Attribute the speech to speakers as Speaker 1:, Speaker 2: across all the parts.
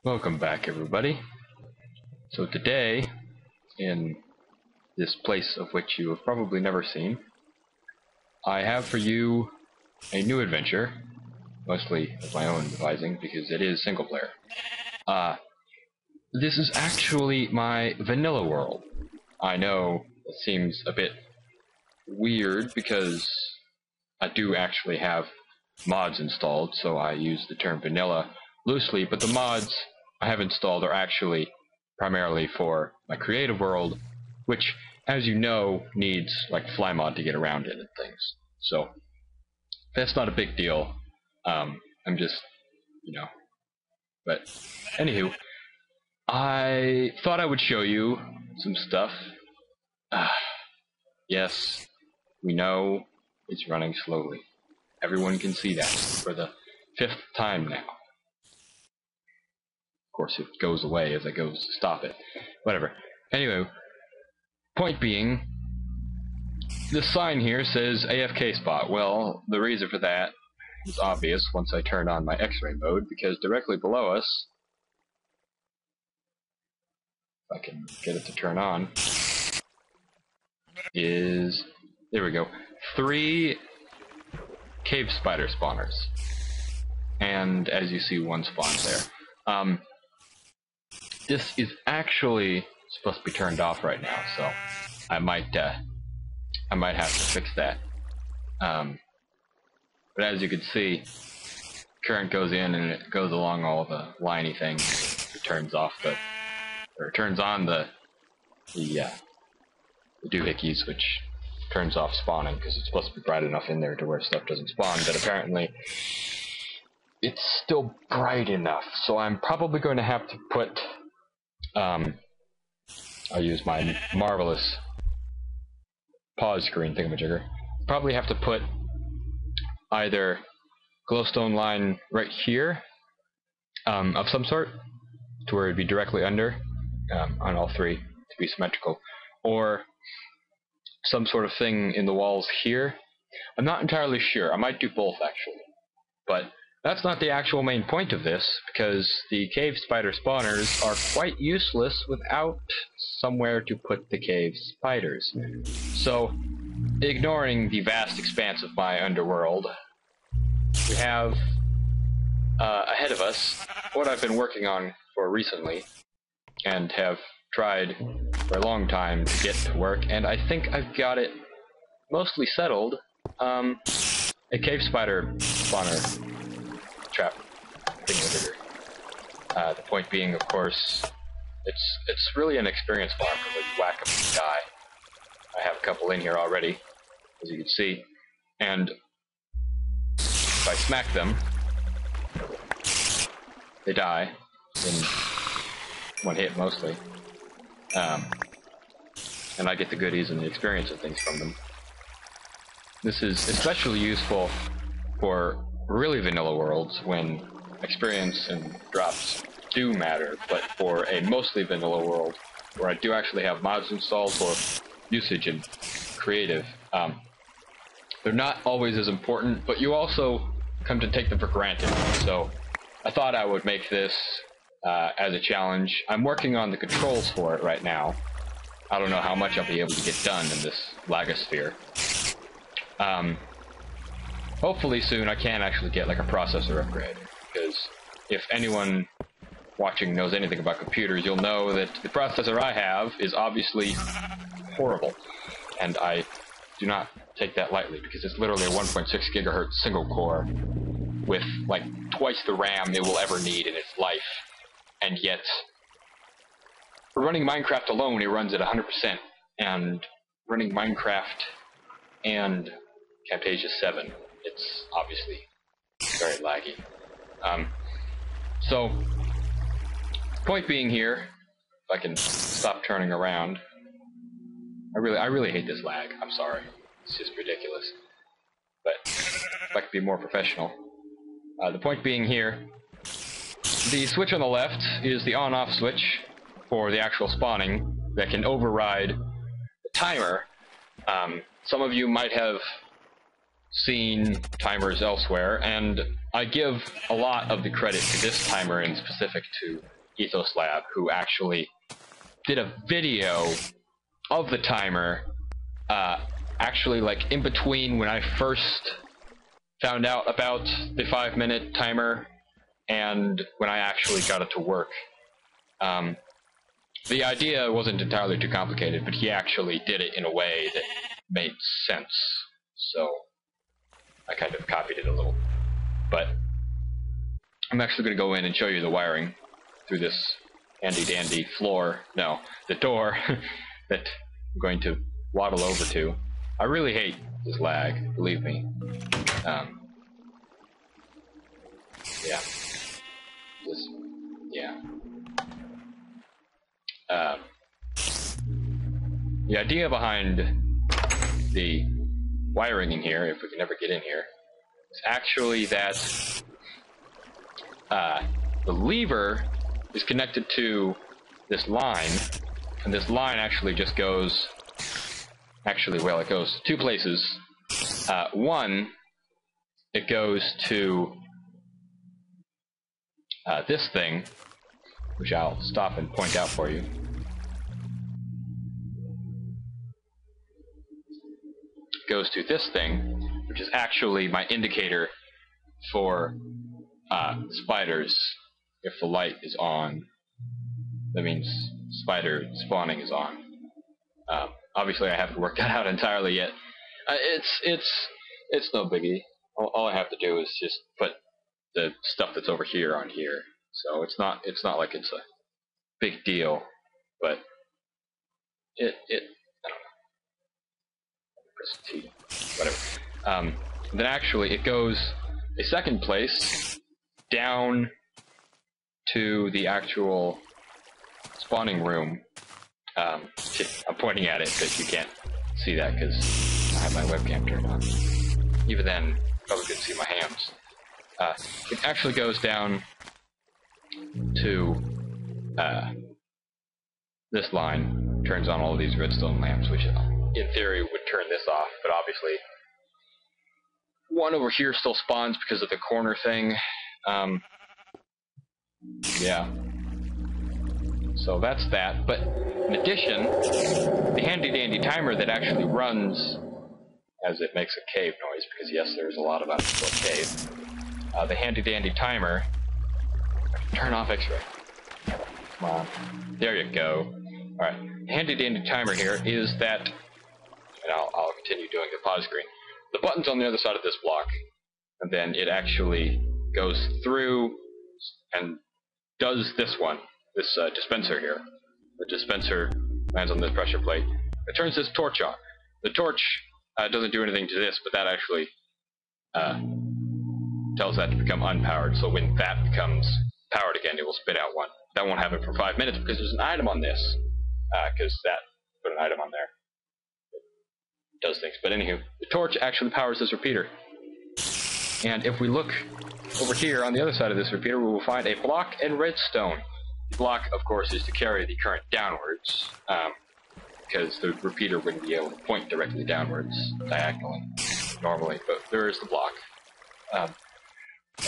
Speaker 1: Welcome back, everybody. So today, in this place of which you have probably never seen, I have for you a new adventure, mostly of my own devising, because it is single player. This is actually my vanilla world. I know it seems a bit weird because I do actually have mods installed, so I use the term vanilla loosely, but the mods I have installed are actually primarily for my creative world, which, as you know, needs like flymod to get around it and things. So that's not a big deal. I'm just, but anywho, I thought I would show you some stuff. Yes, we know it's running slowly. Everyone can see that for the 5th time now. Of course, it goes away as I go to stop it. Whatever. Anyway, point being, this sign here says AFK spot. Well, the reason for that is obvious once I turn on my X-ray mode, because directly below us, if I can get it to turn on, is, there we go, 3 cave spider spawners. And as you see, one spawns there. This is actually supposed to be turned off right now, so I might have to fix that. But as you can see, current goes in and it goes along all the liney things. It turns off turns on the doohickeys, which turns off spawning because it's supposed to be bright enough in there to where stuff doesn't spawn. But apparently, it's still bright enough, so I'm probably going to have to put. I'll use my marvelous pause screen thingamajigger. Probably have to put either glowstone line right here of some sort, to where it'd be directly under on all 3 to be symmetrical, or some sort of thing in the walls here. I'm not entirely sure. I might do both actually, but that's not the actual main point of this, because the cave spider spawners are quite useless without somewhere to put the cave spiders. So, ignoring the vast expanse of my underworld, we have ahead of us what I've been working on for recently, and have tried for a long time to get to work, and I think I've got it mostly settled. A cave spider spawner trap thingamajigger. The point being, of course, it's really an experience farm where you whack them and die. I have a couple in here already, as you can see, and if I smack them, they die in one hit mostly, and I get the goodies and the experience and things from them. This is especially useful for really vanilla worlds when experience and drops do matter, but for a mostly vanilla world where I do actually have mods installed for usage and creative, they're not always as important, but you also come to take them for granted. So I thought I would make this as a challenge. I'm working on the controls for it right now. I don't know how much I'll be able to get done in this lagosphere. Hopefully soon I can actually get like a processor upgrade, because if anyone watching knows anything about computers, you'll know that the processor I have is obviously horrible, and I do not take that lightly, because it's literally a 1.6 gigahertz single core with like twice the RAM it will ever need in its life, and yet for running Minecraft alone it runs at 100%, and running Minecraft and Camtasia 7, it's obviously very laggy. So, point being here, if I can stop turning around, I really hate this lag. I'm sorry, it's just ridiculous. But if I could be more professional, the point being here, the switch on the left is the on-off switch for the actual spawning that can override the timer. Some of you might have seen timers elsewhere, and I give a lot of the credit to this timer in specific to Ethos Lab, who actually did a video of the timer, actually like in between when I first found out about the 5-minute timer and when I actually got it to work. The idea wasn't entirely too complicated, but he actually did it in a way that made sense, so I kind of copied it a little. But I'm actually going to go in and show you the wiring through this handy-dandy floor, no, the door that I'm going to waddle over to. I really hate this lag, believe me. Yeah. Yeah. The idea behind the wiring in here, if we can ever get in here, is actually that the lever is connected to this line, and this line actually just goes, well, it goes two places. One, it goes to this thing, which I'll stop and point out for you. It goes to this thing, which is actually my indicator for spiders. If the light is on, that means spider spawning is on. Obviously, I haven't worked that out entirely yet. It's no biggie. All I have to do is just put the stuff that's over here on here. So it's not like it's a big deal, but I don't know. Press T, whatever. Then actually it goes a second place down to the actual spawning room. I'm pointing at it, but you can't see that because I have my webcam turned on. Even then, probably couldn't see my hands. It actually goes down to this line, turns on all of these redstone lamps, which in theory would turn this off, but obviously one over here still spawns because of the corner thing. Yeah. So that's that, but in addition, the handy-dandy timer that actually runs as it makes a cave noise, because yes, there's a lot about it to a cave. The handy-dandy timer, turn off X-ray. Come on, there you go. Alright, the handy-dandy timer here is that, and I'll continue doing the pause screen. The button's on the other side of this block, and then it actually goes through and does this one. This dispenser here. The dispenser lands on this pressure plate. It turns this torch on. The torch doesn't do anything to this, but that actually tells that to become unpowered. So when that becomes powered again, it will spit out one. That won't happen for 5 minutes because there's an item on this. Because that put an item on there. It does things. But anywho, the torch actually powers this repeater. And if we look over here on the other side of this repeater, we will find a block and redstone. The block, of course, is to carry the current downwards, because the repeater wouldn't be able to point directly downwards, diagonally, normally, but there is the block.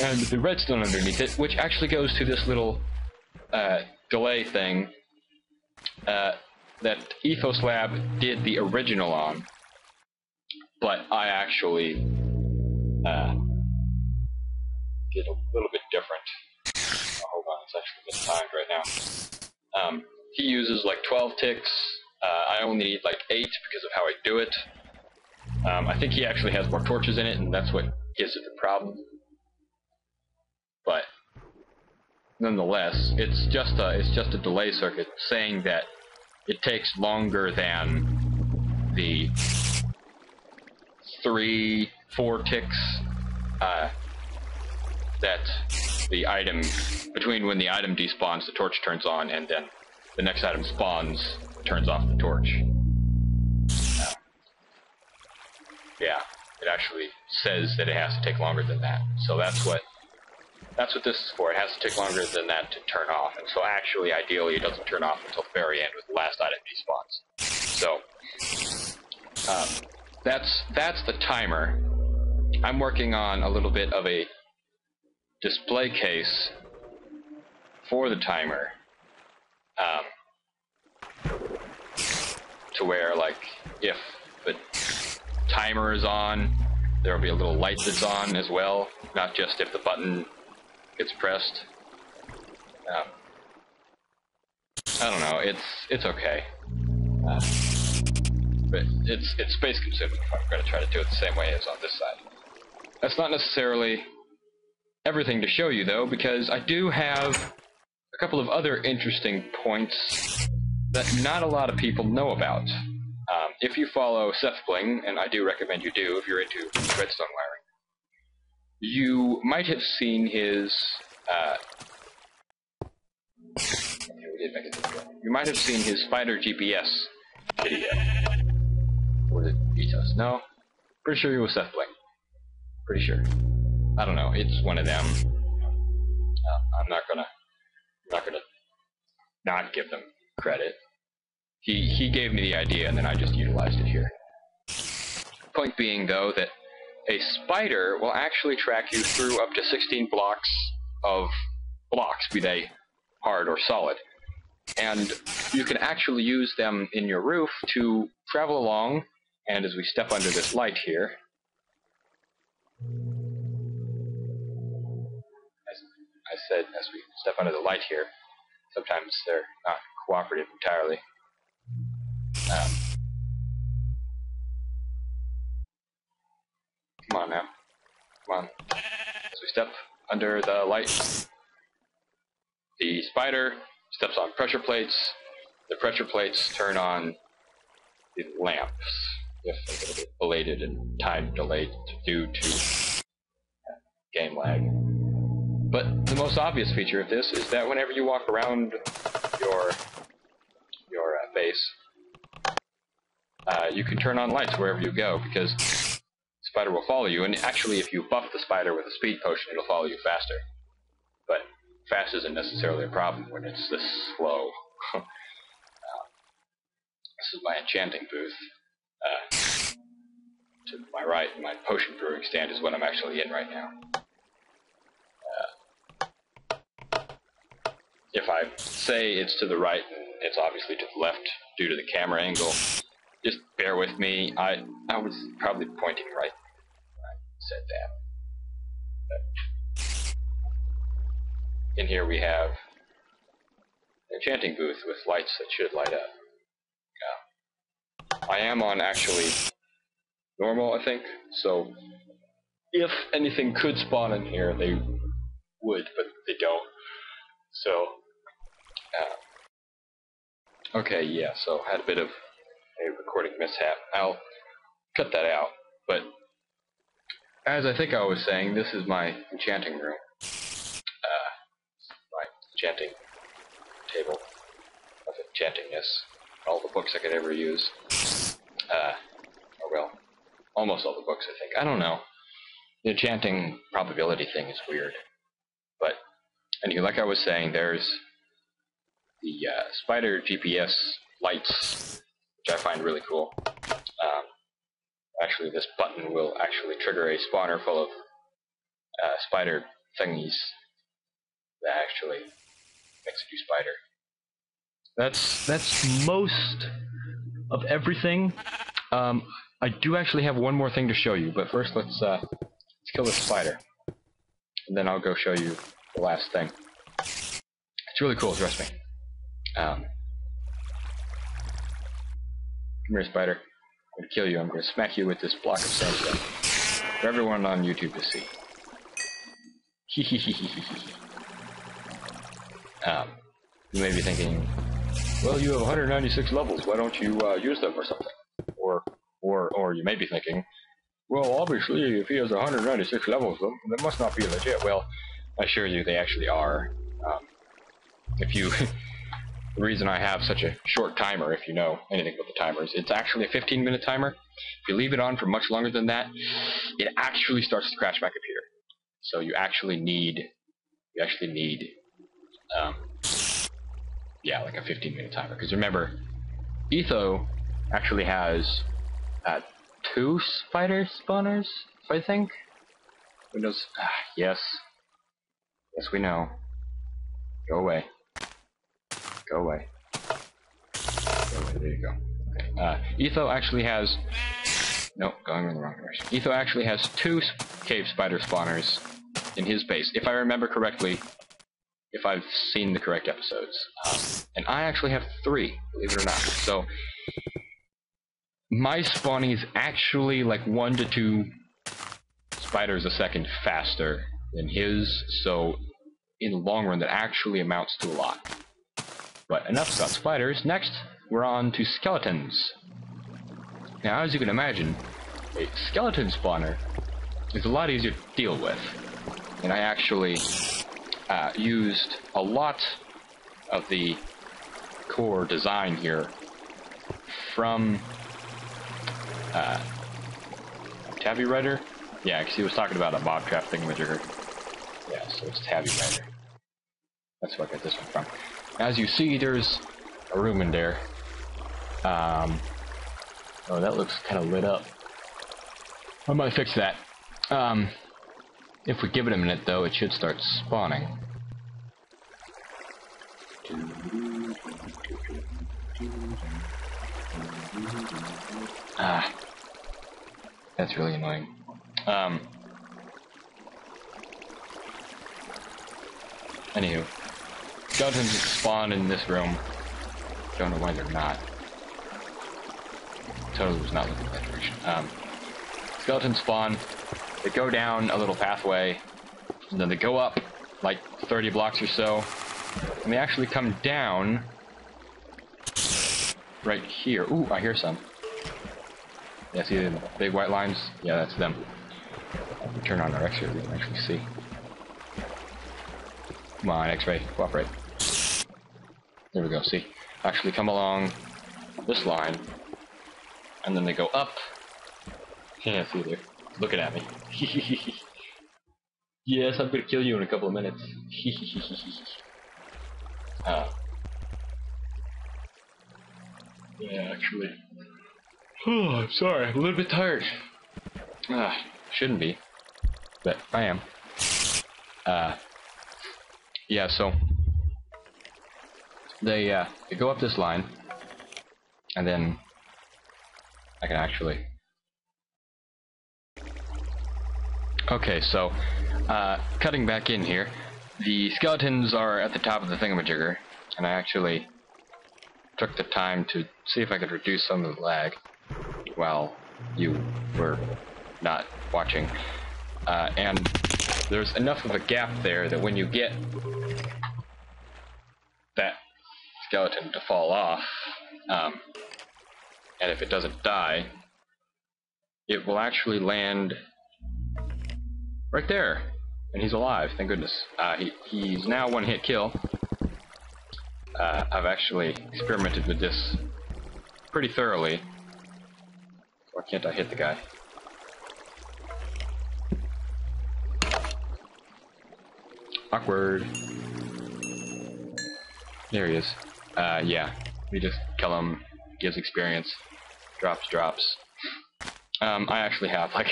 Speaker 1: And the redstone underneath it, which actually goes to this little delay thing that Ethos Lab did the original on, but I actually did a little bit different. Hold on, it's actually been timed right now. He uses like 12 ticks. I only need like 8 because of how I do it. I think he actually has more torches in it, and that's what gives it the problem. But nonetheless, it's just a delay circuit saying that it takes longer than the 3-4 ticks that the item, between when the item despawns, the torch turns on, and then the next item spawns, turns off the torch. Yeah, it actually says that it has to take longer than that. So that's what this is for. It has to take longer than that to turn off. And so actually, ideally, it doesn't turn off until the very end with the last item despawns. So that's the timer. I'm working on a little bit of a display case for the timer, to where, like, if the timer is on, there will be a little light that's on as well, not just if the button gets pressed. I don't know, it's okay. But it's space consuming if I'm going to try to do it the same way as on this side. That's not necessarily everything to show you, though, because I do have a couple of other interesting points that not a lot of people know about. If you follow Seth Bling, and I do recommend you do if you're into redstone wiring, you might have seen his... You might have seen his Spider GPS video. Or was it Vitos? No? Pretty sure he was Seth Bling. Pretty sure. I don't know. It's one of them. I'm not gonna not give them credit. He gave me the idea, and then I just utilized it here. Point being, though, that a spider will actually track you through up to 16 blocks of blocks, be they hard or solid. And you can actually use them in your roof to travel along, and as we step under this light here, as I said, as we step under the light here, sometimes they're not cooperative entirely. Come on now. Come on. As we step under the light, the spider steps on pressure plates. The pressure plates turn on the lamps, if a little bit belated and time delayed due to game lag. But the most obvious feature of this is that whenever you walk around your base, you can turn on lights wherever you go, because the spider will follow you. And actually, if you buff the spider with a speed potion, it'll follow you faster. But fast isn't necessarily a problem when it's this slow. This is my enchanting booth. To my right, my potion brewing stand is what I'm actually in right now. If I say it's to the right, it's obviously to the left due to the camera angle. Just bear with me. I was probably pointing right when I said that. But in here we have an enchanting booth with lights that should light up. I am on actually normal, I think, so if anything could spawn in here, they would, but they don't. So, okay, yeah, so had a bit of a recording mishap. I'll cut that out, but as I think I was saying, this is my enchanting room. My enchanting table of enchantingness. All the books I could ever use. Or well, almost all the books, I think. I don't know. The enchanting probability thing is weird. But, anyway, like I was saying, there's the spider GPS lights, which I find really cool. Actually, this button will actually trigger a spawner full of spider thingies that actually makes a new spider. That's most of everything. I do actually have one more thing to show you, but first let's kill this spider, and then I'll go show you the last thing. It's really cool, trust me. Come here, spider. I'm gonna kill you. I'm gonna smack you with this block of sandstone for everyone on YouTube to see. You may be thinking, well, you have 196 levels. Why don't you use them or something? Or you may be thinking, well, obviously, if he has 196 levels, they must not be legit. Well, I assure you, they actually are. The reason I have such a short timer, if you know anything about the timers, it's actually a 15-minute timer. If you leave it on for much longer than that, it actually starts to crash my computer. So you actually need, yeah, like a 15-minute timer. Because remember, Etho actually has 2 spider spawners, I think. Windows. Yes. Yes, we know. Go away. Go away. Go away. There you go. Okay. Etho actually has... Nope, going in the wrong direction. Etho actually has 2 cave spider spawners in his base, if I remember correctly, if I've seen the correct episodes. And I actually have 3, believe it or not. So, my spawning is actually like 1 to 2 spiders a second faster than his, so in the long run that actually amounts to a lot. But enough about spiders. Next, we're on to skeletons. Now, as you can imagine, a skeleton spawner is a lot easier to deal with. And I actually used a lot of the core design here from Tabby Writer? Yeah, because he was talking about a Mobtrap thingamajigger. Yeah, so it's Tabby Writer. That's where I got this one from. As you see, there's a room in there. Oh, that looks kind of lit up. I might fix that. If we give it a minute, though, it should start spawning. That's really annoying. Anywho, skeletons spawn in this room. Don't know why they're not. Totally was not looking at that direction. Skeletons spawn, they go down a little pathway, and then they go up like 30 blocks or so, and they actually come down right here. Ooh, I hear some. Yeah, see the big white lines? Yeah, that's them. If we turn on our X-ray, we can actually see. Come on, X-ray, cooperate. There we go, see? Actually come along this line, and then they go up. Yeah, see, they're looking at me. Yes, I'm gonna kill you in a couple of minutes. Yeah, actually. Oh, I'm sorry, I'm a little bit tired. Shouldn't be, but I am. Yeah, so they go up this line, and then I can actually. Okay, so cutting back in here, the skeletons are at the top of the thingamajigger, and I actually took the time to see if I could reduce some of the lag while you were not watching. And there's enough of a gap there that when you get that skeleton to fall off, and if it doesn't die, it will actually land right there. And he's alive, thank goodness. He's now one-hit kill. I've actually experimented with this pretty thoroughly. Why can't I hit the guy? Awkward. There he is. Yeah. We just kill him, gives experience, drops. I actually have like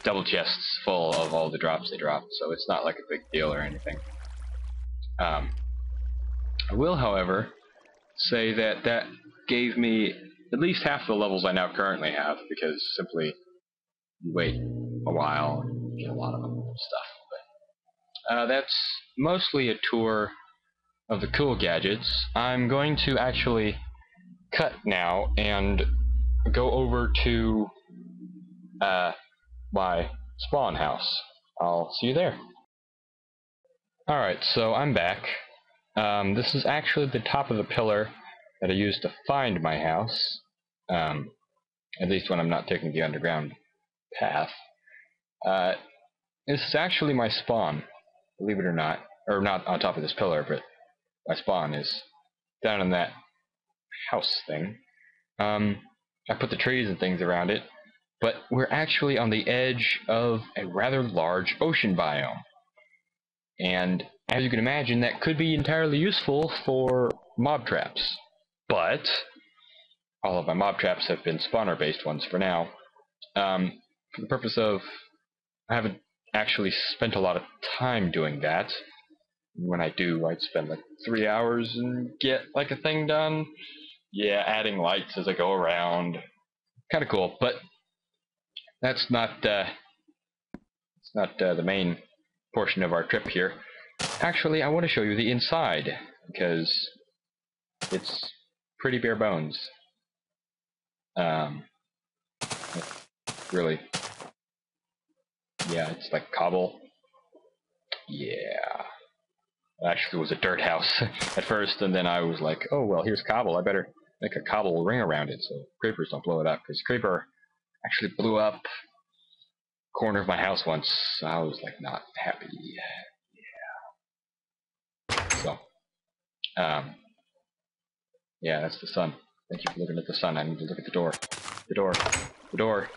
Speaker 1: double chests full of all the drops they drop, so it's not like a big deal or anything. I will, however, say that that gave me at least half the levels I now currently have, because simply you wait a while and you get a lot of them and stuff. But that's mostly a tour of the cool gadgets. I'm going to actually cut now and go over to my spawn house. I'll see you there. Alright, so I'm back. This is actually the top of the pillar that I used to find my house. At least when I'm not taking the underground path. This is actually my spawn, believe it or not. Or not on top of this pillar, but my spawn is down in that house thing. I put the trees and things around it, but we're actually on the edge of a rather large ocean biome. And as you can imagine, that could be entirely useful for mob traps. But all of my mob traps have been spawner-based ones for now. For the purpose of, I haven't actually spent a lot of time doing that. When I do, I'd spend like 3 hours and get like a thing done. Yeah, adding lights as I go around. Kind of cool, but that's not the main portion of our trip here. Actually, I want to show you the inside, because it's pretty bare bones. Really, yeah, it's like cobble. Yeah. It actually was a dirt house at first, and then I was like, oh, well, here's cobble. I better make a cobble ring around it so creepers don't blow it up, because creeper actually blew up corner of my house once. So I was like not happy. Yeah. So, yeah, that's the sun. Thank you for looking at the sun. I need to look at the door. The door. The door.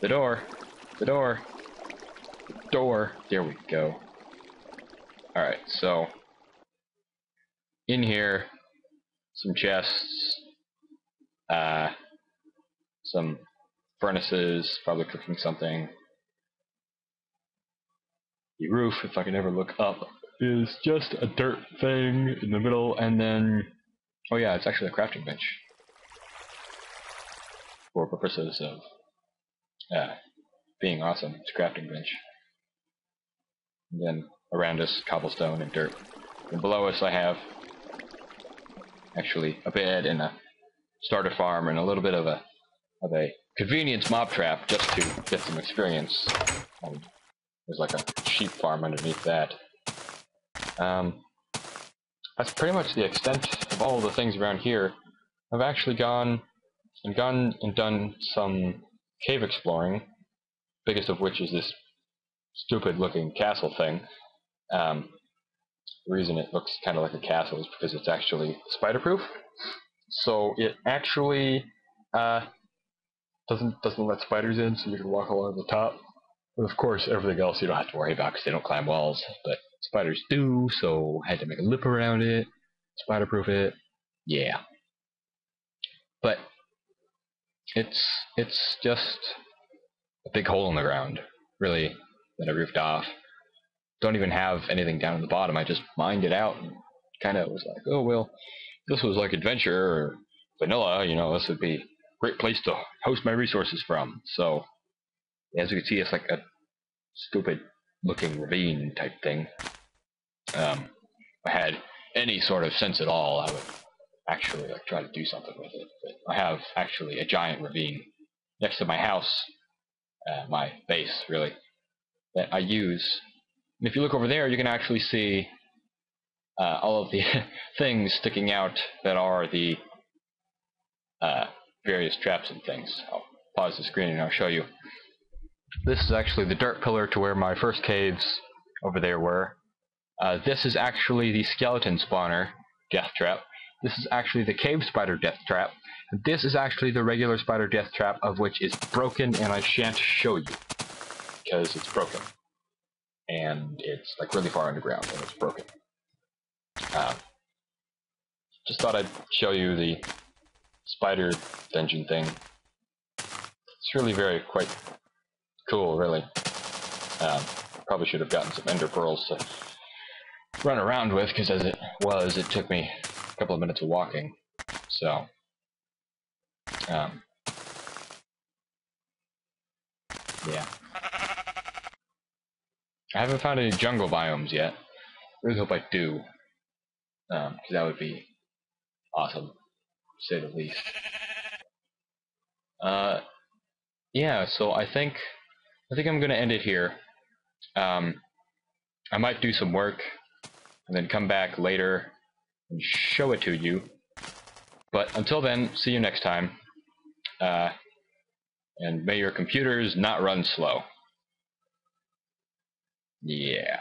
Speaker 1: The door. The door. The door. There we go. Alright, so in here, some chests, some furnaces, probably cooking something. The roof, if I can ever look up, is just a dirt thing in the middle, and then, oh yeah, it's actually a crafting bench for purposes of being awesome. It's a crafting bench. And then around us, cobblestone and dirt. And below us, I have actually a bed and a starter farm and a little bit of a convenience mob trap just to get some experience. There's like a sheep farm underneath that. That's pretty much the extent of all the things around here. I've actually gone and done some cave exploring, biggest of which is this stupid looking castle thing. The reason it looks kind of like a castle is because it's actually spider-proof. So it actually doesn't let spiders in, so you can walk along the top. But of course, everything else you don't have to worry about because they don't climb walls. But spiders do, so I had to make a lip around it, spider-proof it. Yeah. But it's just a big hole in the ground, really, that I roofed off. Don't even have anything down at the bottom. I just mined it out and kind of was like, oh, well, this was like adventure or vanilla, you know, this would be a great place to host my resources from. So, as you can see, it's like a stupid looking ravine type thing. If I had any sort of sense at all, I would actually like try to do something with it. But I have actually a giant ravine next to my house, my base, really, that I use. And if you look over there, you can actually see all of the things sticking out that are the various traps and things. I'll pause the screen and I'll show you. This is actually the dirt pillar to where my first caves over there were. This is actually the skeleton spawner death trap. This is actually the cave spider death trap. And this is actually the regular spider death trap, of which is broken, and I shan't show you because it's broken. And it's like really far underground and it's broken. Just thought I'd show you the spider dungeon thing. It's really quite cool, really. Probably should have gotten some ender pearls to run around with, because as it was, it took me a couple of minutes of walking. So, yeah. I haven't found any jungle biomes yet. Really hope I do, because that would be awesome, to say the least. Yeah, so I think I'm gonna end it here. I might do some work and then come back later and show it to you. But until then, see you next time. And may your computers not run slow. Yeah.